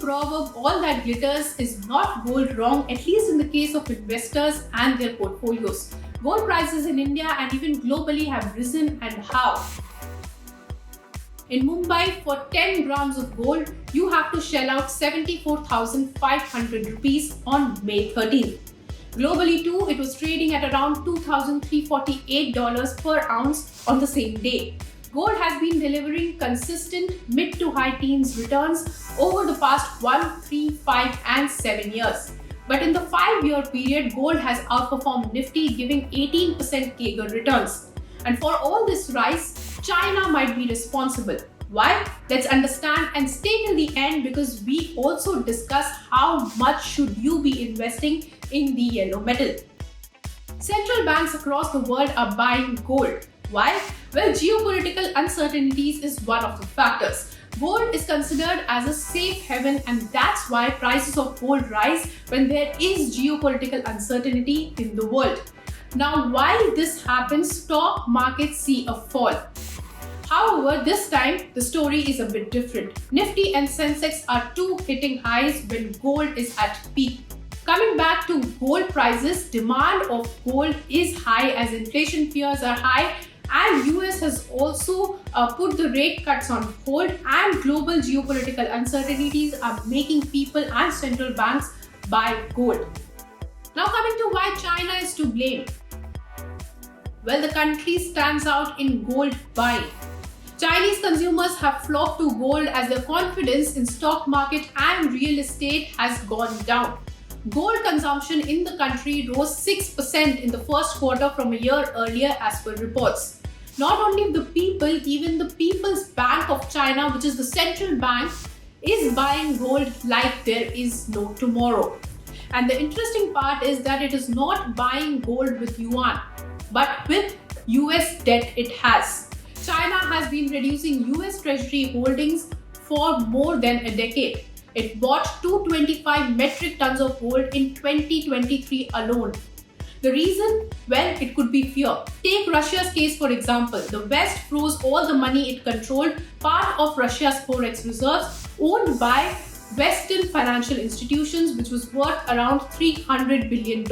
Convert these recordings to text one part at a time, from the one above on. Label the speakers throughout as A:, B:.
A: proverb, all that glitters is not gold wrong, at least in the case of investors and their portfolios. Gold prices in India and even globally have risen, and how? In Mumbai, for 10 grams of gold, you have to shell out 74,500 rupees on May 13th. Globally too, it was trading at around $2,348 per ounce on the same day. Gold has been delivering consistent mid to high teens returns over the past 1, 3, 5 and 7 years. But in the 5-year period, gold has outperformed Nifty, giving 18% CAGR returns. And for all this rise, China might be responsible. Why? Let's understand and stay till the end, because we also discuss how much should you be investing in the yellow metal. Central banks across the world are buying gold. Why? Well, geopolitical uncertainties is one of the factors. Gold is considered as a safe haven, and that's why prices of gold rise when there is geopolitical uncertainty in the world. Now, while this happens, stock markets see a fall. However, this time the story is a bit different. Nifty and Sensex are two hitting highs when gold is at peak. Coming back to gold prices, demand of gold is high as inflation fears are high, and US has also put the rate cuts on hold, and global geopolitical uncertainties are making people and central banks buy gold. Now coming to why China is to blame. Well, the country stands out in gold buying. Chinese consumers have flocked to gold as their confidence in stock market and real estate has gone down. Gold consumption in the country rose 6% in the first quarter from a year earlier as per reports. Not only the people, even the People's Bank of China, which is the central bank, is buying gold like there is no tomorrow. And the interesting part is that it is not buying gold with yuan, but with US debt it has. China has been reducing US Treasury holdings for more than a decade. It bought 225 metric tons of gold in 2023 alone. The reason? Well, it could be fear. Take Russia's case for example. The West froze all the money it controlled, part of Russia's forex reserves, owned by Western financial institutions, which was worth around $300 billion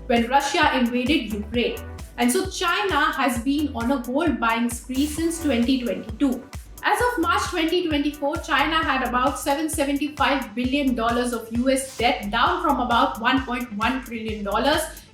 A: when Russia invaded Ukraine. And so China has been on a gold buying spree since 2022. As of March 2024, China had about $775 billion of US debt, down from about $1.1 trillion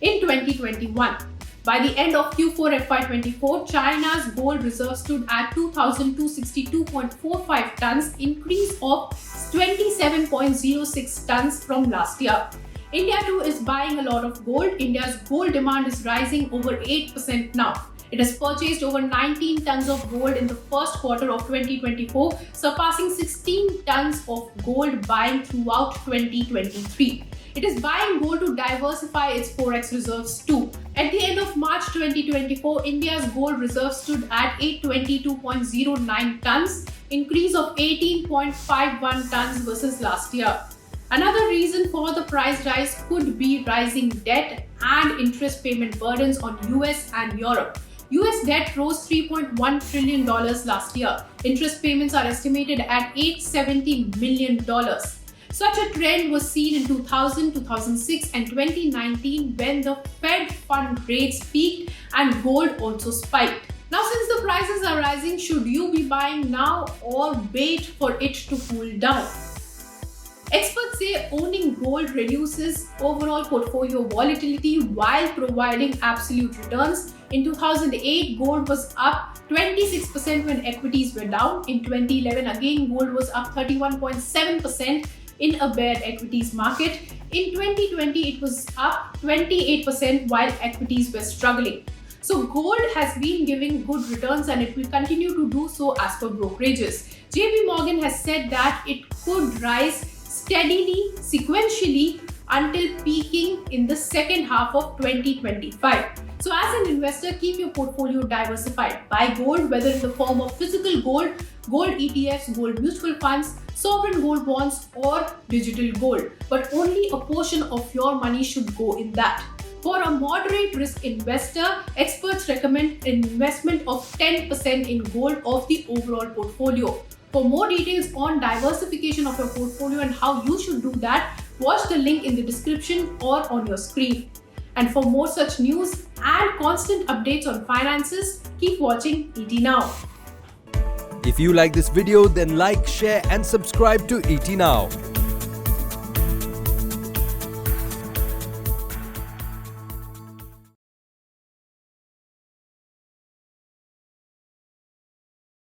A: in 2021. By the end of Q4 FY24, China's gold reserves stood at 2,262.45 tons, increase of 27.06 tons from last year. India too is buying a lot of gold. India's gold demand is rising over 8% now. It has purchased over 19 tons of gold in the first quarter of 2024, surpassing 16 tons of gold buying throughout 2023. It is buying gold to diversify its forex reserves too. At the end of March 2024, India's gold reserves stood at 822.09 tons, increase of 18.51 tons versus last year. Another reason for the price rise could be rising debt and interest payment burdens on US and Europe. US debt rose $3.1 trillion last year. Interest payments are estimated at $870 million. Such a trend was seen in 2000, 2006 and 2019 when the Fed fund rates peaked and gold also spiked. Now, since the prices are rising, should you be buying now or wait for it to cool down? Experts say owning gold reduces overall portfolio volatility while providing absolute returns. In 2008, gold was up 26% when equities were down. In 2011, again, gold was up 31.7% in a bear equities market. In 2020, it was up 28% while equities were struggling. So gold has been giving good returns and it will continue to do so as per brokerages. JP Morgan has said that it could rise steadily, sequentially until peaking in the second half of 2025. So as an investor, keep your portfolio diversified. Buy gold, whether in the form of physical gold, gold ETFs, gold mutual funds, sovereign gold bonds or digital gold. But only a portion of your money should go in that. For a moderate risk investor, experts recommend an investment of 10% in gold of the overall portfolio. For more details on diversification of your portfolio and how you should do that, watch the link in the description or on your screen. And for more such news and constant updates on finances, keep watching ET Now.
B: If you like this video, then like, share and subscribe to ET Now.